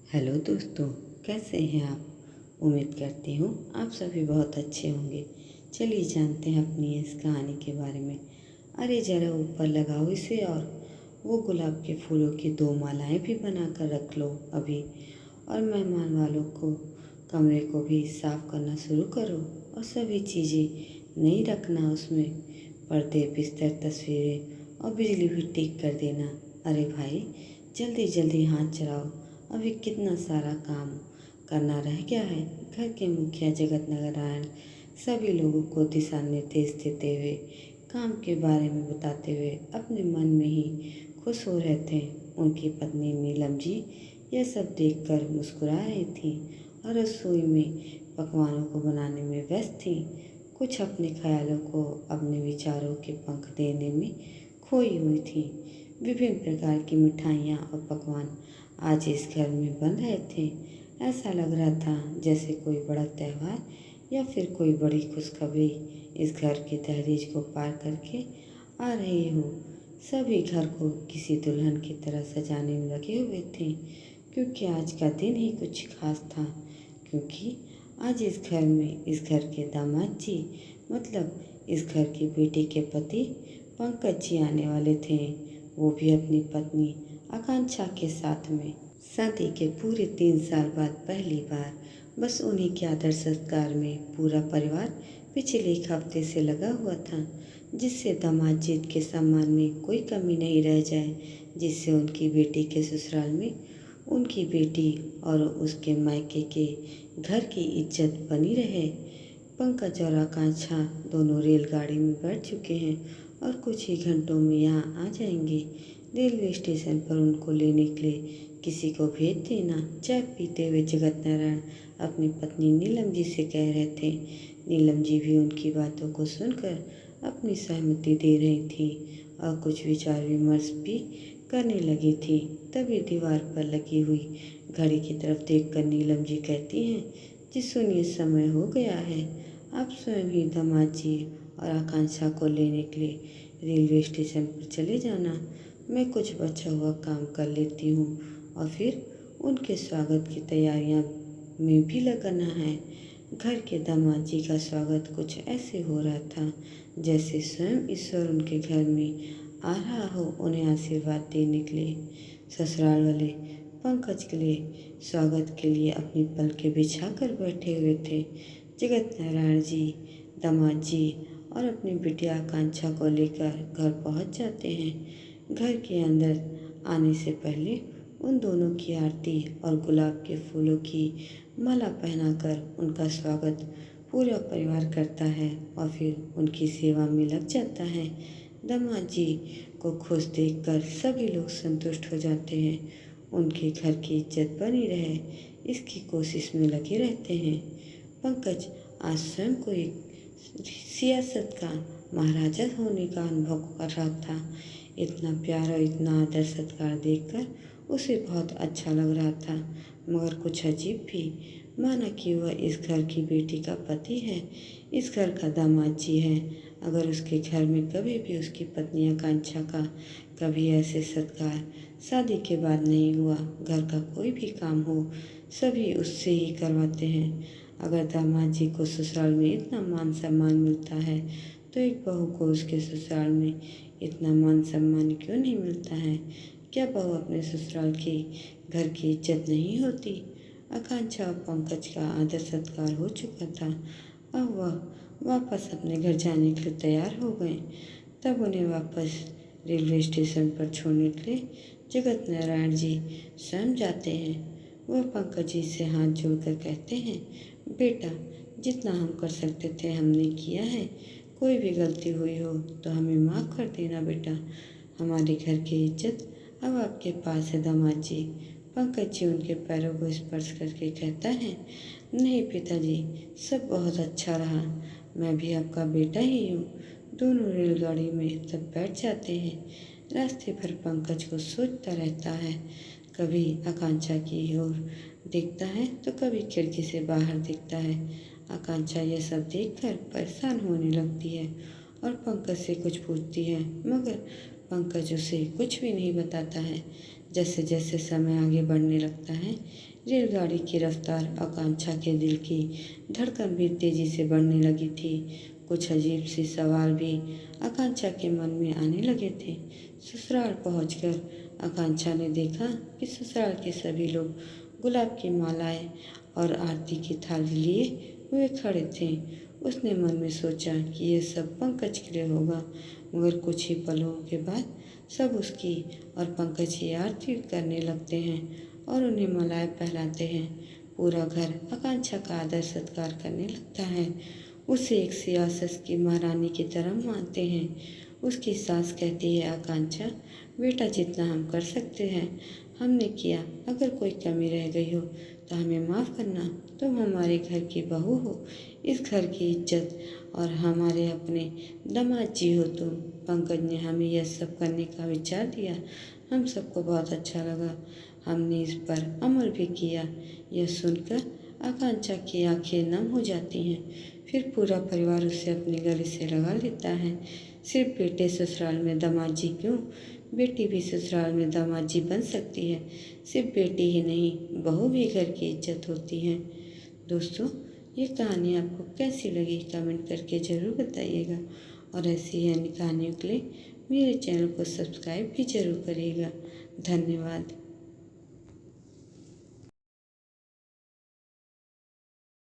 Hello दोस्तों, कैसे हैं आप। उम्मीद करती हूँ आप सभी बहुत अच्छे होंगे। चलिए जानते हैं अपनी इस कहानी के बारे में। अरे ज़रा ऊपर लगाओ इसे, और वो गुलाब के फूलों की 2 मालाएं भी बना कर रख लो अभी। और मेहमान वालों को कमरे को भी साफ़ करना शुरू करो, और सभी चीज़ें नहीं रखना उसमें। पर्दे, बिस्तर, तस्वीरें और बिजली भी ठीक कर देना। अरे भाई, जल्दी जल्दी हाथ चलाओ, अभी कितना सारा काम करना रह गया है। घर के मुखिया जगत नारायण सभी लोगों को दिशा निर्देश देते हुए, काम के बारे में बताते हुए अपने मन में ही खुश हो रहे थे। उनकी पत्नी नीलम जी यह सब देखकर मुस्कुरा रही थी और रसोई में पकवानों को बनाने में व्यस्त थी। कुछ अपने ख्यालों को, अपने विचारों के पंख देने में खोई हुई थी। विभिन्न प्रकार की मिठाइयाँ और पकवान आज इस घर में बन रहे थे। ऐसा लग रहा था जैसे कोई बड़ा त्यौहार या फिर कोई बड़ी खुशखबरी इस घर की दहलीज को पार करके आ रही हो। सभी घर को किसी दुल्हन की तरह सजाने में लगे हुए थे, क्योंकि आज का दिन ही कुछ खास था। क्योंकि आज इस घर के दामाद जी, मतलब इस घर की बेटी के पति पंकज जी आने वाले थे। वो भी अपनी पत्नी आकांक्षा के साथ में। शादी के पूरे 3 साल बाद पहली बार बस उन्हीं के आदर सत्कार में पूरा परिवार पिछले 1 हफ्ते से लगा हुआ था, जिससे दामाद जी के सम्मान में कोई कमी नहीं रह जाए, जिससे उनकी बेटी के ससुराल में उनकी बेटी और उसके मायके के घर की इज्जत बनी रहे। पंकज और आकांक्षा दोनों रेलगाड़ी में बैठ चुके हैं और कुछ ही घंटों में यहाँ आ जाएंगे। रेलवे स्टेशन पर उनको लेने के लिए किसी को भेज देना। चाय पीते हुए जगत नारायण अपनी पत्नी नीलम जी से कह रहे थे। नीलम जी भी उनकी बातों को सुनकर अपनी सहमति दे रही थी और कुछ विचार विमर्श भी करने लगी थी। तभी दीवार पर लगी हुई घड़ी की तरफ देखकर नीलम जी कहती हैं, जी सुनिए, समय हो गया है। आप स्वयं ही दामाद जी और आकांक्षा को लेने के लिए रेलवे स्टेशन पर चले जाना। मैं कुछ बचा हुआ काम कर लेती हूँ और फिर उनके स्वागत की तैयारियाँ में भी लगना है। घर के दामाद जी का स्वागत कुछ ऐसे हो रहा था जैसे स्वयं ईश्वर उनके घर में आ रहा हो उन्हें आशीर्वाद देने के लिए। ससुराल वाले पंकज के लिए स्वागत के लिए अपनी पलकें बिछा कर बैठे हुए थे। जगत नारायण जी, दामाद जी और अपनी बिटिया आकांक्षा को लेकर घर पहुंच जाते हैं। घर के अंदर आने से पहले उन दोनों की आरती और गुलाब के फूलों की माला पहनाकर उनका स्वागत पूरा परिवार करता है और फिर उनकी सेवा में लग जाता है। दामाद जी को खुश देखकर सभी लोग संतुष्ट हो जाते हैं। उनके घर की इज्जत बनी रहे, इसकी कोशिश में लगे रहते हैं। पंकज आज स्वयं को एक सियासत का महाराजा होने का अनुभव कर रहा था। इतना प्यार और इतना आदर सत्कार देखकर उसे बहुत अच्छा लग रहा था, मगर कुछ अजीब भी, माना कि वह इस घर की बेटी का पति है, इस घर का दामाद जी है। अगर उसके घर में कभी भी उसकी पत्नी आकांक्षा का कभी ऐसे सत्कार शादी के बाद नहीं हुआ। घर का कोई भी काम हो सभी उससे ही करवाते हैं। अगर दामाद जी को ससुराल में इतना मान सम्मान मिलता है तो एक बहू को उसके ससुराल में इतना मान सम्मान क्यों नहीं मिलता है। क्या बहू अपने ससुराल की घर की इज्जत नहीं होती। आकांक्षा और पंकज का आदर सत्कार हो चुका था। अब वह वापस अपने घर जाने के लिए तैयार हो गए। तब उन्हें वापस रेलवे स्टेशन पर छोड़ने के लिए जगत नारायण जी स्वयं जाते हैं। वह पंकज जी से हाथ जोड़कर कहते हैं, बेटा, जितना हम कर सकते थे हमने किया है। कोई भी गलती हुई हो तो हमें माफ़ कर देना बेटा। हमारे घर की इज्जत अब आपके पास है दामाद जी। पंकज जी उनके पैरों को स्पर्श करके कहता है, नहीं पिताजी, सब बहुत अच्छा रहा। मैं भी आपका बेटा ही हूँ। दोनों रेलगाड़ी में तब बैठ जाते हैं। रास्ते भर पंकज को सोचता रहता है। कभी आकांक्षा की ओर देखता है तो कभी खिड़की से बाहर देखता है। आकांक्षा यह सब देखकर परेशान होने लगती है और पंकज से कुछ पूछती है, मगर पंकज उसे कुछ भी नहीं बताता है। जैसे जैसे समय आगे बढ़ने लगता है, रेलगाड़ी की रफ्तार आकांक्षा के दिल की धड़कन भी तेजी से बढ़ने लगी थी। कुछ अजीब सी सवाल भी आकांक्षा के मन में आने लगे थे। ससुराल पहुंचकर आकांक्षा ने देखा कि ससुराल के सभी लोग गुलाब की मालाएं और आरती की थाली लिए हुए खड़े थे। उसने मन में सोचा कि यह सब पंकज के लिए होगा, मगर कुछ ही पलों के बाद सब उसकी और पंकज की आरती करने लगते हैं और उन्हें मालाएं पहनाते हैं। पूरा घर आकांक्षा का आदर सत्कार करने लगता है। उसे एक सियासत की महारानी की तरह मानते हैं। उसकी सास कहती है, आकांक्षा बेटा, जितना हम कर सकते हैं हमने किया। अगर कोई कमी रह गई हो तो हमें माफ़ करना। तुम हमारे घर की बहू हो, इस घर की इज्जत और हमारे अपने दामाद जी हो तुम। पंकज ने हमें यह सब करने का विचार दिया, हम सबको बहुत अच्छा लगा। हमने इस पर अमल भी किया। यह सुनकर आकांक्षा की आंखें नम हो जाती हैं। फिर पूरा परिवार उसे अपने गले से लगा लेता है। सिर्फ बेटे ससुराल में दामाद जी क्यों, बेटी भी ससुराल में दामाद जी बन सकती है। सिर्फ बेटी ही नहीं, बहू भी घर की इज्जत होती है। दोस्तों, ये कहानी आपको कैसी लगी कमेंट करके ज़रूर बताइएगा और ऐसी ही अन्य कहानियों के लिए मेरे चैनल को सब्सक्राइब भी ज़रूर करिएगा। धन्यवाद।